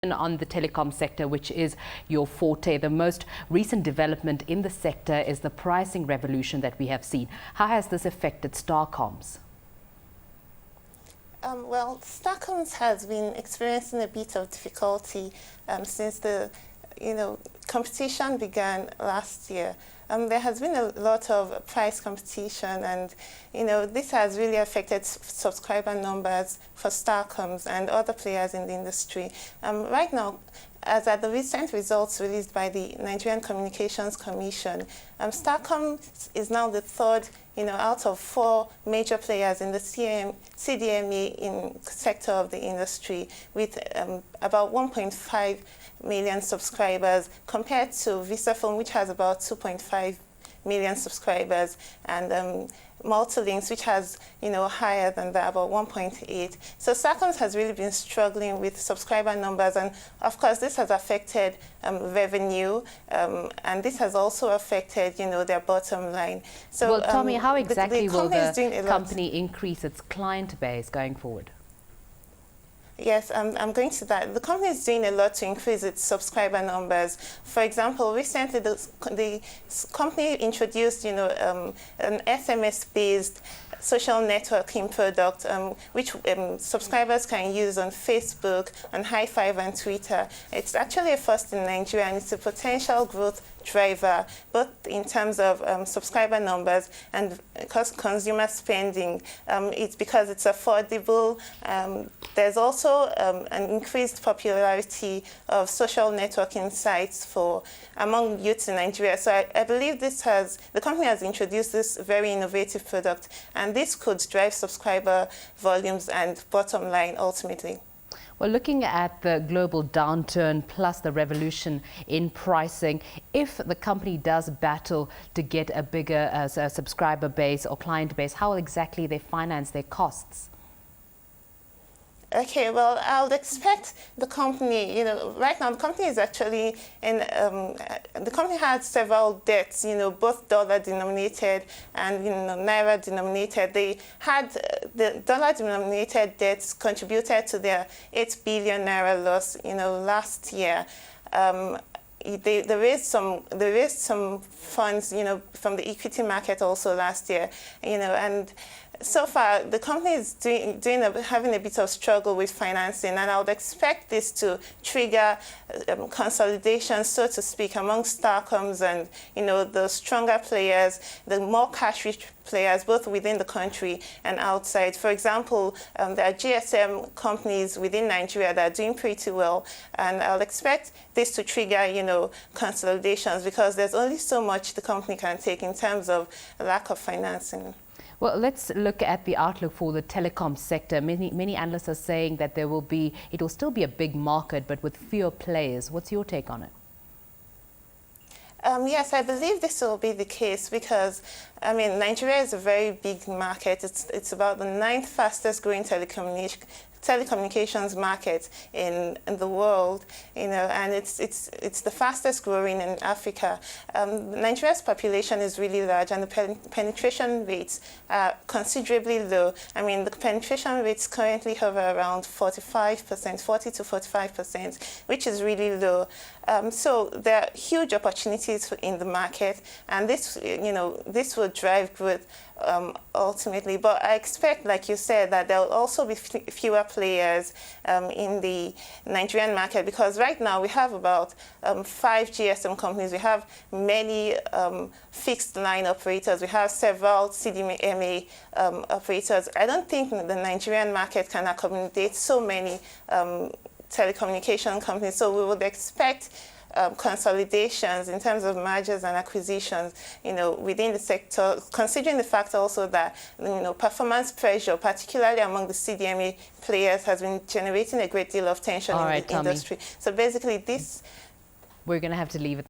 On the telecom sector, which is your forte. The most recent development in the sector is the pricing revolution that we have seen. How has this affected Starcomms? Well, Starcomms has been experiencing a bit of difficulty since the competition began last year. There has been a lot of price competition, and this has really affected subscriber numbers for Starcomms and other players in the industry. Right now, as at the recent results released by the Nigerian Communications Commission, Starcomms is now the third out of 4 major players in the CDMA sector of the industry, with about 1.5 million subscribers, compared to Visafone, which has about 2.5 million subscribers, and Multilinks, which has higher than that, about 1.8. So Starcomms has really been struggling with subscriber numbers, and of course this has affected revenue, and this has also affected their bottom line. So, well, Tomi, how exactly will the company increase its client base going forward? Yes, I'm going to that. The company is doing a lot to increase its subscriber numbers. For example, recently the company introduced, an SMS-based social networking product, which subscribers can use on Facebook, on Hi5 and Twitter. It's actually a first in Nigeria, and it's a potential growth driver, both in terms of subscriber numbers and consumer spending. It's because it's affordable. There's also an increased popularity of social networking sites among youths in Nigeria. So I believe the company has introduced this very innovative product, and this could drive subscriber volumes and bottom line ultimately. Well, looking at the global downturn plus the revolution in pricing, if the company does battle to get a bigger subscriber base or client base, how exactly they finance their costs? Okay, well, I would expect the company, right now the company is actually the company has several debts, both dollar denominated and, naira denominated. They had the dollar denominated debts contributed to their 8 billion naira loss, last year. They raised some funds, from the equity market also last year, and so far the company is having a bit of struggle with financing, and I would expect this to trigger consolidation, so to speak, among Starcomms and the stronger players, the more cash-rich players, both within the country and outside. For example, there are GSM companies within Nigeria that are doing pretty well, and I'll expect this to trigger, consolidations, because there's only so much the company can take in terms of lack of financing. Well, let's look at the outlook for the telecom sector. Many analysts are saying that it will still be a big market, but with fewer players. What's your take on it? Yes, I believe this will be the case because, Nigeria is a very big market. It's about the 9th fastest growing telecommunications market in the world, and it's the fastest growing in Africa. Nigeria's population is really large, and the penetration rates are considerably low. The penetration rates currently hover around 45%, 40 to 45%, which is really low. So there are huge opportunities in the market, and this will drive growth ultimately. But I expect, like you said, that there will also be fewer players in the Nigerian market, because right now we have about 5 GSM companies. We have many fixed line operators. We have several CDMA operators. I don't think the Nigerian market can accommodate so many telecommunication companies, so we would expect consolidations in terms of mergers and acquisitions, within the sector, considering the fact also that, performance pressure, particularly among the CDMA players, has been generating a great deal of tension in the industry. So basically we're going to have to leave it